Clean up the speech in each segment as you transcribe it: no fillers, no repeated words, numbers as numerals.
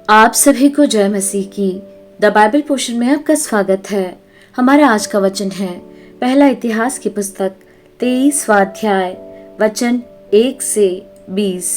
आप सभी को जय मसीह की। द बाइबल पोर्शन में आपका स्वागत है। हमारा आज का वचन है पहला इतिहास की पुस्तक 23वां अध्याय वचन 1 से 20।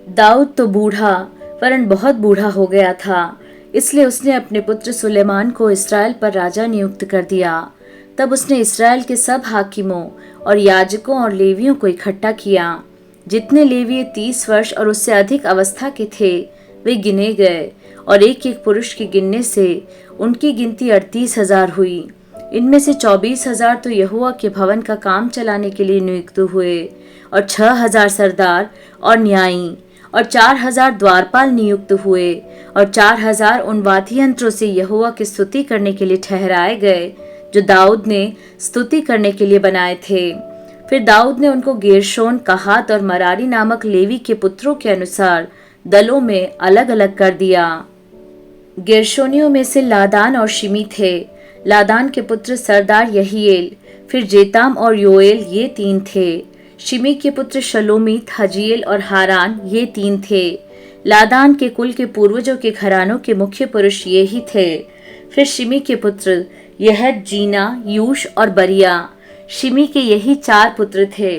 दाऊद तो बूढ़ा वरन बहुत बूढ़ा हो गया था, इसलिए उसने अपने पुत्र सुलेमान को इस्राएल पर राजा नियुक्त कर दिया। तब उसने इस्राएल के सब हाकिमों और याजकों और लेवियों को इकट्ठा किया। जितने लेवीय 30 वर्ष और उससे अधिक अवस्था के थे वे गिने गए, और एक एक पुरुष के गिनने से उनकी गिनती 38,000 हुई। इनमें से 24,000 तो यहोवा के भवन का काम चलाने के लिए नियुक्त हुए, और 6,000 सरदार और न्यायी, और 4,000 द्वारपाल नियुक्त हुए, और 4,000 उन वाद्य यंत्रों से यहोवा की स्तुति करने के लिए ठहराए गए जो दाऊद ने स्तुति करने के लिए बनाए थे। फिर दाऊद ने उनको गेर्शोन, कहात और मरारी नामक लेवी के पुत्रों के अनुसार दलों में अलग अलग कर दिया। गेर्शोनियों में से लादान और शिमी थे। लादान के पुत्र सरदार यहीएल, फिर जेताम और योएल, ये 3 थे। शिमी के पुत्र शलोमीत, हजीएल और हारान, ये 3 थे। लादान के कुल के पूर्वजों के घरानों के मुख्य पुरुष ये ही थे। फिर शिमी के पुत्र यहत, जीना, यूश और बरिया। शिमी के यही 4 पुत्र थे।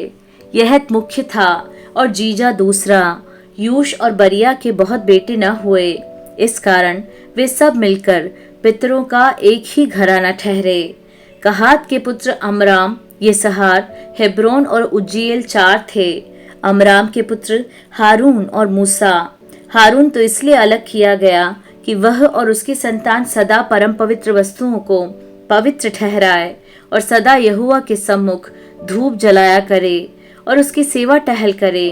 यहत मुख्य था और जीजा दूसरा। यूश और बरिया के बहुत बेटे न हुए, इस कारण वे सब मिलकर पितरों का एक ही घराना ठहरे। कहात के पुत्र अमराम, येसहार, हेब्रोन और उज्जीएल 4 थे। अमराम के पुत्र हारून और मूसा। हारून तो इसलिए अलग किया गया कि वह और उसकी संतान सदा परम पवित्र वस्तुओं को पवित्र ठहराए और सदा यहोवा के सम्मुख धूप जलाया करे और उसकी सेवा टहल करे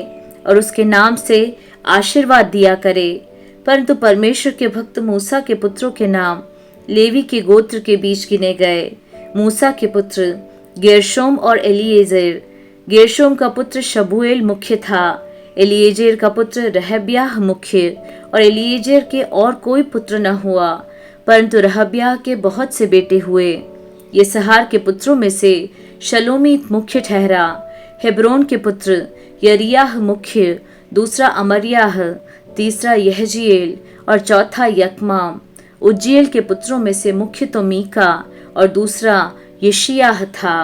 और उसके नाम से आशीर्वाद दिया करे। परंतु परमेश्वर के भक्त मूसा के पुत्रों के नाम लेवी के गोत्र के बीच गिने गए। मूसा के पुत्र गेर्शोम और एलिएजेर। गेर्शोम का पुत्र शबूएल मुख्य था। एलिएजेर का पुत्र रहब्याह मुख्य, और एलिएजेर के और कोई पुत्र न हुआ, परंतु रहब्याह के बहुत से बेटे हुए। येसहार के पुत्रों में से शलोमीत मुख्य ठहरा। हेब्रोन के पुत्र यरियाह मुख्य, दूसरा अमर्याह, तीसरा यहजीएल और चौथा यकमाम। उज्जीएल के पुत्रों में से मुख्य तो मीका और दूसरा यशियाह था।